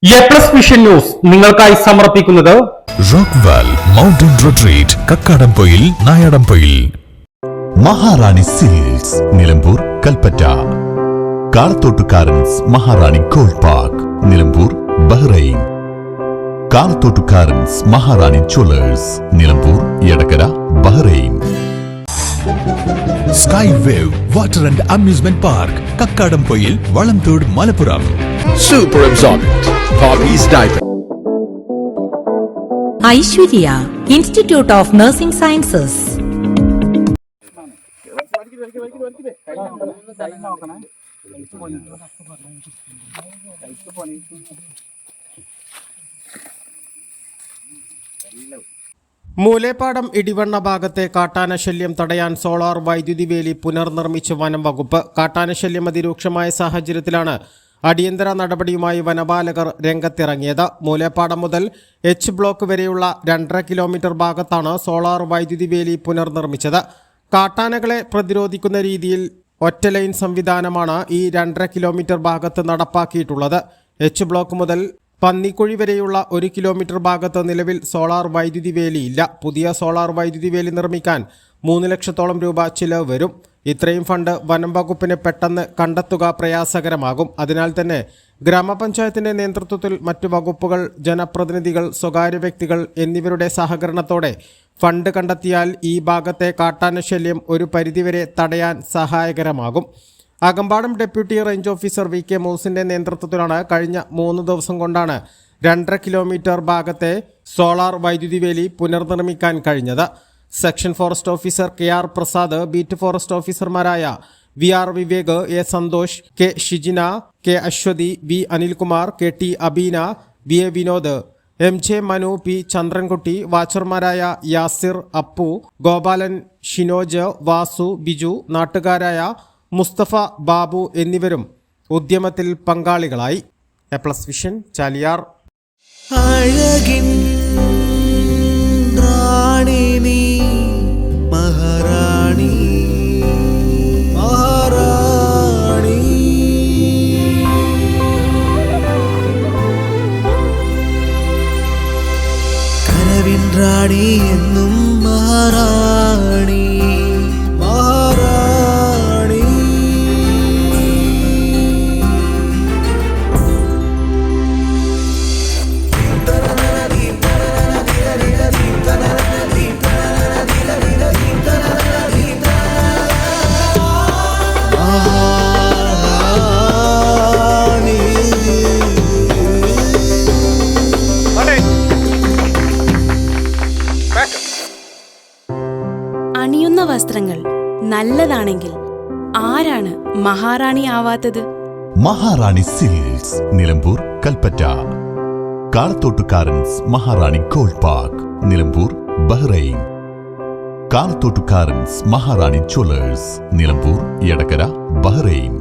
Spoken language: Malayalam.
വിഷൻ ന്യൂസ് നിങ്ങൾക്കായി സമർപ്പിക്കുന്നത് rockwall mountain retreat Kakkadampoyil Nayadampoyil. Maharani silks Nilambur Kalpetta. Kalathottukarans Maharani gold park Nilambur Bahrain. Kalathottukarans Maharani jewellers Nilambur Edakkara Bahrain. Sky wave water and amusement park Kakkadampoyil Valamthode Malappuram. Super Absorbent Hobbies Diaper. Aishwarya institute of nursing sciences. Moolepadam Edivanna ഭാഗത്തെ കാട്ടാനശല്യം തടയാൻ സോളാർ വൈദ്യുതി വേലി പുനർനിർമ്മിച്ച് വനം വകുപ്പ്. കാട്ടാനശല്യം അതിരൂക്ഷമായ സാഹചര്യത്തിലാണ് അടിയന്തര നടപടിയുമായി വനപാലകർ രംഗത്തിറങ്ങിയത്. മൂലേപ്പാടം മുതൽ എച്ച് ബ്ലോക്ക് വരെയുള്ള 2.5 കിലോമീറ്റർ ഭാഗത്താണ് സോളാർ വൈദ്യുതി വേലി പുനർനിർമ്മിച്ചത്. കാട്ടാനകളെ പ്രതിരോധിക്കുന്ന രീതിയിൽ ഒറ്റ ലൈൻ സംവിധാനമാണ് ഈ 2.5 കിലോമീറ്റർ ഭാഗത്ത് നടപ്പാക്കിയിട്ടുള്ളത്. എച്ച് ബ്ലോക്ക് മുതൽ പന്നിക്കുഴി വരെയുള്ള 1 കിലോമീറ്റർ ഭാഗത്ത് നിലവിൽ സോളാർ വൈദ്യുതി വേലിയില്ല. പുതിയ സോളാർ വൈദ്യുതി വേലി നിർമ്മിക്കാൻ 3 ലക്ഷത്തോളം രൂപ ചിലവ് വരും. ഇത്രയും ഫണ്ട് വനം വകുപ്പിന് പെട്ടെന്ന് കണ്ടെത്തുക പ്രയാസകരമാകും. അതിനാൽ തന്നെ ഗ്രാമപഞ്ചായത്തിന്റെ നേതൃത്വത്തിൽ മറ്റു വകുപ്പുകൾ, ജനപ്രതിനിധികൾ, സ്വകാര്യ വ്യക്തികൾ എന്നിവരുടെ സഹകരണത്തോടെ ഫണ്ട് കണ്ടെത്തിയാൽ ഈ ഭാഗത്തെ കാട്ടാനശല്യം ഒരു പരിധിവരെ തടയാൻ സഹായകരമാകും. Akampadam deputy range officer V K മൂസിന്റെ നേതൃത്വത്തിലാണ് കഴിഞ്ഞ 3 ദിവസം കൊണ്ടാണ് 2.5 കിലോമീറ്റർ ഭാഗത്തെ സോളാർ വൈദ്യുതി വേലി പുനർനിർമ്മിക്കാൻ കഴിഞ്ഞത്. Section forest officer K R Prasad, beat forest ഓഫീസർമാരായ V R Vivek, A Santhosh, K Shijina, K Aswathi, B Anilkumar, K T Abeena, B A Vinod, M J Manu, P Chandrankutty, വാച്ചർമാരായ യാസിർ, അപ്പു, ഗോപാലൻ, ഷിനോജ്, വാസു, ബിജു, നാട്ടുകാരായ മുസ്തഫ, ബാബു എന്നിവരും ഉദ്യമത്തിൽ പങ്കാളികളായി. എ+ വിഷൻ ചാലിയാർ. മഹാറാണി മഹാറാണി കനവിൻ റാണി എന്നും മഹാറാണി മഹാറാണി. അണിയുന്ന വസ്ത്രങ്ങൾ നല്ലതാണെങ്കിൽ ആരാണ് മഹാറാണി ആവാത്തത്? Maharani silks Nilambur Kalpetta. Kalathottukarans Maharani gold park Nilambur Bahrain. Kalathottukarans Maharani jewellers Nilambur Edakkara Bahrain.